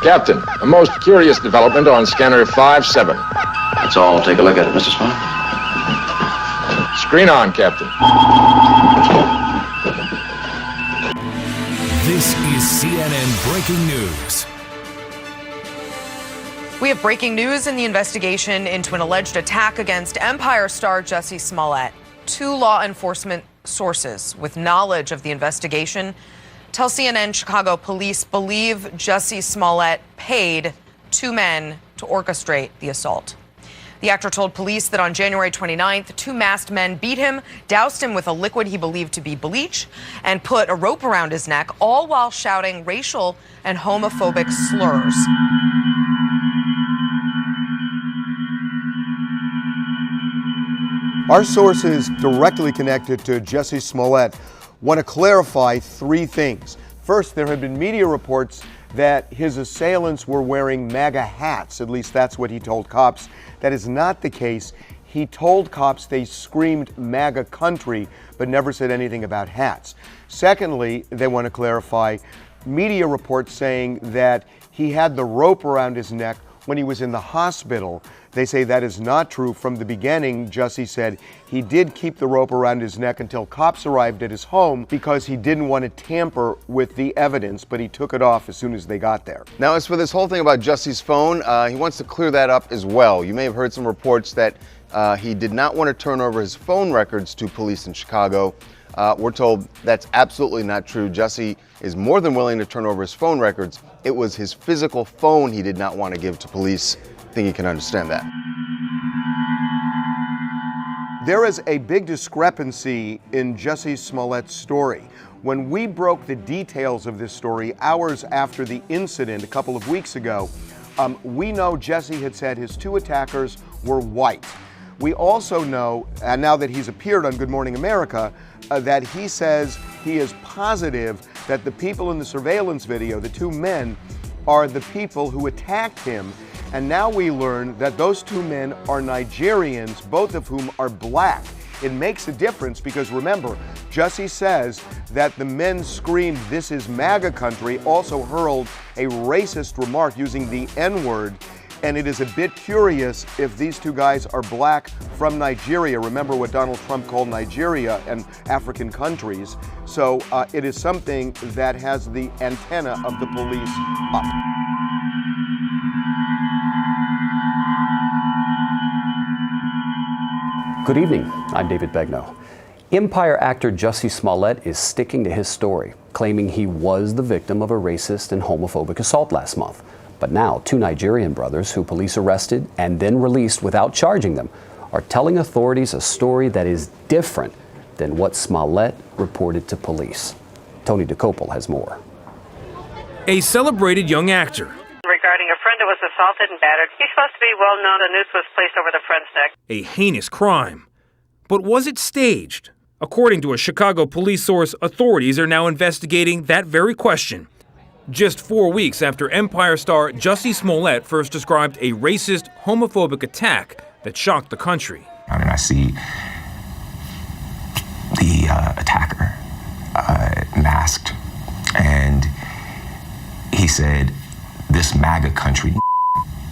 Captain, a most curious development on scanner 5-7. That's all. Take a look at it, Mr. Smollett. Screen on, Captain. This is CNN Breaking News. We have breaking news in the investigation into an alleged attack against Empire star Jussie Smollett. Two law enforcement sources with knowledge of the investigation tell CNN Chicago police believe Jussie Smollett paid two men to orchestrate the assault. The actor told police that on January 29th, two masked men beat him, doused him with a liquid he believed to be bleach, and put a rope around his neck, all while shouting racial and homophobic slurs. Our sources directly connected to Jussie Smollett want to clarify three things. First, there have been media reports that his assailants were wearing MAGA hats. At least that's what he told cops. That is not the case. He told cops they screamed MAGA country, but never said anything about hats. Secondly, they want to clarify media reports saying that he had the rope around his neck when he was in the hospital. They say that is not true. From the beginning, Jussie said he did keep the rope around his neck until cops arrived at his home because he didn't want to tamper with the evidence, but he took it off as soon as they got there. Now, as for this whole thing about Jussie's phone, he wants to clear that up as well. You may have heard some reports that he did not want to turn over his phone records to police in Chicago. We're told that's absolutely not true. Jussie is more than willing to turn over his phone records. It was his physical phone he did not want to give to police. I think you can understand that. There is a big discrepancy in Jussie Smollett's story. When we broke the details of this story hours after the incident a couple of weeks ago, we know Jussie had said his two attackers were white. We also know, and now that he's appeared on Good Morning America, that he says he is positive that the people in the surveillance video, the two men, are the people who attacked him. And now we learn that those two men are Nigerians, both of whom are black. It makes a difference because remember, Jussie says that the men screamed, "This is MAGA country," also hurled a racist remark using the N-word. And it is a bit curious if these two guys are black from Nigeria. Remember what Donald Trump called Nigeria and African countries. So it is something that has the antenna of the police up. Good evening, I'm David Begnaud. Empire actor Jussie Smollett is sticking to his story, claiming he was the victim of a racist and homophobic assault last month. But now, two Nigerian brothers who police arrested and then released without charging them are telling authorities a story that is different than what Smollett reported to police. Tony DeCopel has more. A celebrated young actor. Regarding a friend that was assaulted and battered. He's supposed to be well known. The noose was placed over the friend's neck. A heinous crime. But was it staged? According to a Chicago police source, authorities are now investigating that very question. Just 4 weeks after Empire star Jussie Smollett first described a racist, homophobic attack that shocked the country. I see the attacker masked, and he said, "This MAGA country,"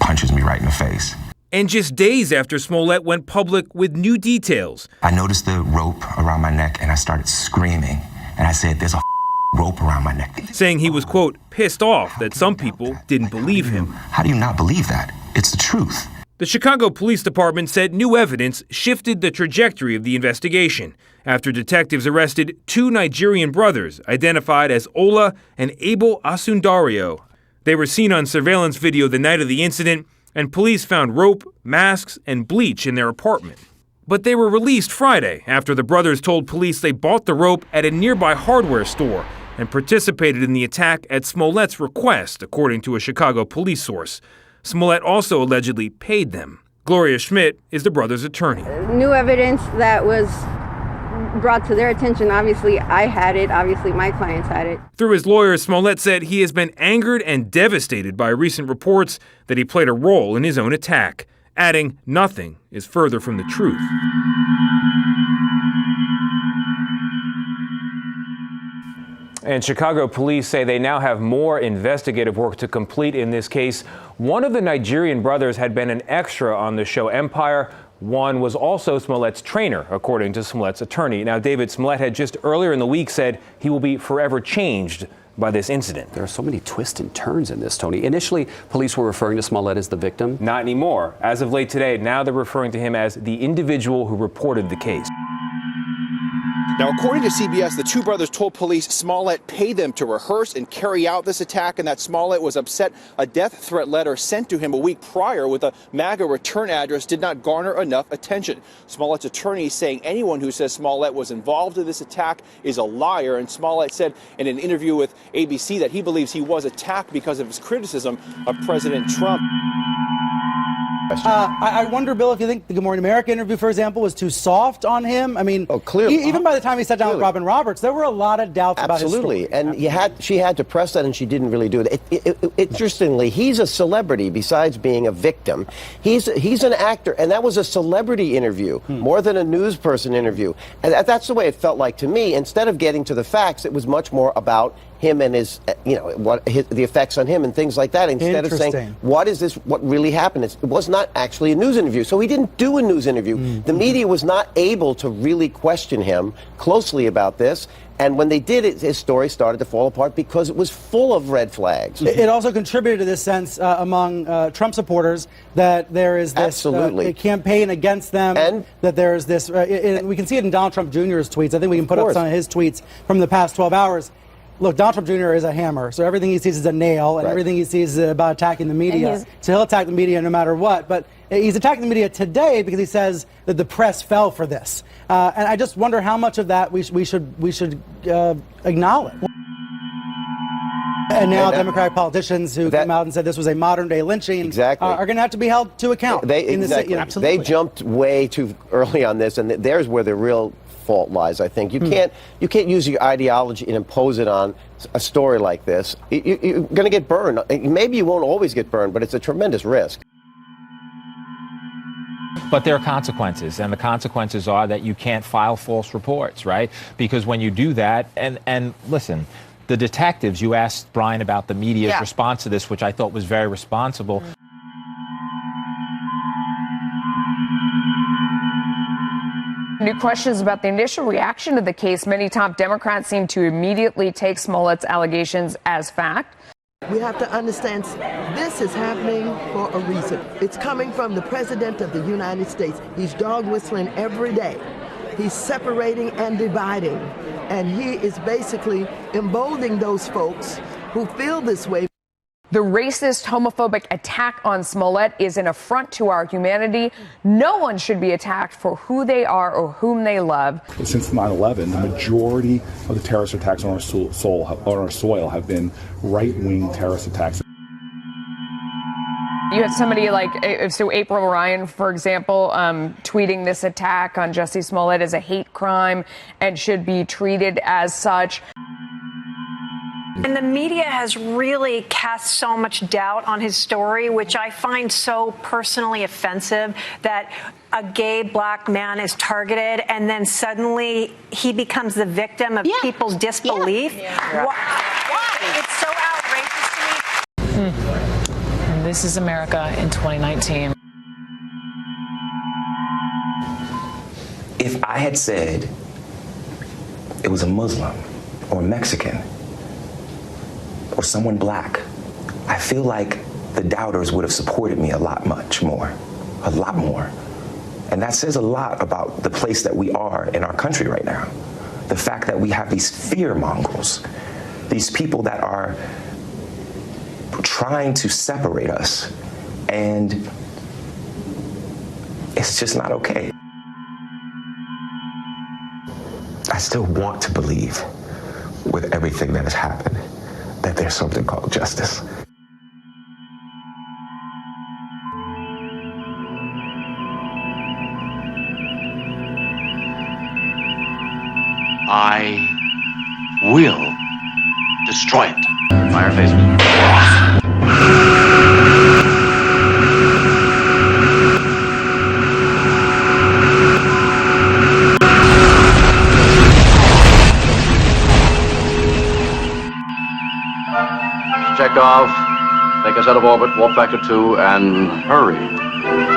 punches me right in the face. And just days after Smollett went public with new details. I noticed the rope around my neck and I started screaming. And I said, "There's a rope around my neck." Saying he was, quote, pissed off that some people didn't believe him. How do you not believe that? It's the truth. The Chicago Police Department said new evidence shifted the trajectory of the investigation after detectives arrested two Nigerian brothers identified as Ola and Abel Asundario. They were seen on surveillance video the night of the incident, and police found rope, masks, and bleach in their apartment. But they were released Friday after the brothers told police they bought the rope at a nearby hardware store and participated in the attack at Smollett's request, according to a Chicago police source. Smollett also allegedly paid them. Gloria Schmidt is the brothers' attorney. New evidence that was brought to their attention. Obviously, I had it. Obviously, my clients had it. Through his lawyer, Smollett said he has been angered and devastated by recent reports that he played a role in his own attack, adding nothing is further from the truth. And Chicago police say they now have more investigative work to complete in this case. One of the Nigerian brothers had been an extra on the show Empire. One was also Smollett's trainer, according to Smollett's attorney. Now, David Smollett had just earlier in the week said he will be forever changed by this incident. There are so many twists and turns in this, Tony. Initially, police were referring to Smollett as the victim. Not anymore. As of late today, now they're referring to him as the individual who reported the case. Now, according to CBS, the two brothers told police Smollett paid them to rehearse and carry out this attack, and that Smollett was upset a death threat letter sent to him a week prior with a MAGA return address did not garner enough attention. Smollett's attorney saying anyone who says Smollett was involved in this attack is a liar, and Smollett said in an interview with ABC that he believes he was attacked because of his criticism of President Trump. I wonder, Bill, if you think the Good Morning America interview, for example, was too soft on him. I mean, clearly, even by the time he sat down with Robin Roberts, there were a lot of doubts about his story. Absolutely, and she had to press that, and she didn't really do it. Interestingly, he's a celebrity besides being a victim. He's an actor, and that was a celebrity interview, more than a news person interview. And that's the way it felt like to me. Instead of getting to the facts, it was much more about him and his, the effects on him and things like that, instead of saying, what is this, what really happened? It was not actually a news interview. So he didn't do a news interview. The media was not able to really question him closely about this. And when they did it, his story started to fall apart because it was full of red flags. It also contributed to this sense among Trump supporters that there is this campaign against them, and that there is this, we can see it in Donald Trump Jr.'s tweets. I think we can put up some of his tweets from the past 12 hours. Look, Donald Trump Jr. is a hammer, so everything he sees is a nail, and everything he sees is about attacking the media. So he'll attack the media no matter what. But he's attacking the media today because he says that the press fell for this. And I just wonder how much of that we should acknowledge. And now Democratic politicians who came out and said this was a modern-day lynching are going to have to be held to account. They jumped way too early on this, and there's where the real fault lies. I think you can't use your ideology and impose it on a story like this. You're going to get burned. Maybe you won't always get burned, but it's a tremendous risk. But there are consequences, and the consequences are that you can't file false reports, right? Because when you do that, and listen, the detectives, you asked Brian about the media's response to this, which I thought was very responsible. New questions about the initial reaction to the case. Many top Democrats seem to immediately take Smollett's allegations as fact. We have to understand this is happening for a reason. It's coming from the President of the United States. He's dog whistling every day. He's separating and dividing. And he is basically emboldening those folks who feel this way. The racist, homophobic attack on Smollett is an affront to our humanity. No one should be attacked for who they are or whom they love. Since 9/11, the majority of the terrorist attacks on our soil have been right-wing terrorist attacks. You had somebody like, so April Ryan, for example, tweeting this attack on Jussie Smollett as a hate crime and should be treated as such. And the media has really cast so much doubt on his story, which I find so personally offensive, that a gay black man is targeted and then suddenly he becomes the victim of people's disbelief. It's so outrageous to me. And this is America in 2019. If I had said it was a Muslim or Mexican or someone black, I feel like the doubters would have supported me a lot more. And that says a lot about the place that we are in our country right now. The fact that we have these fear mongers, these people that are trying to separate us, and it's just not okay. I still want to believe, with everything that has happened, that there's something called justice. I will destroy it. Fireface. check off. Take us out of orbit, warp factor 2, and hurry.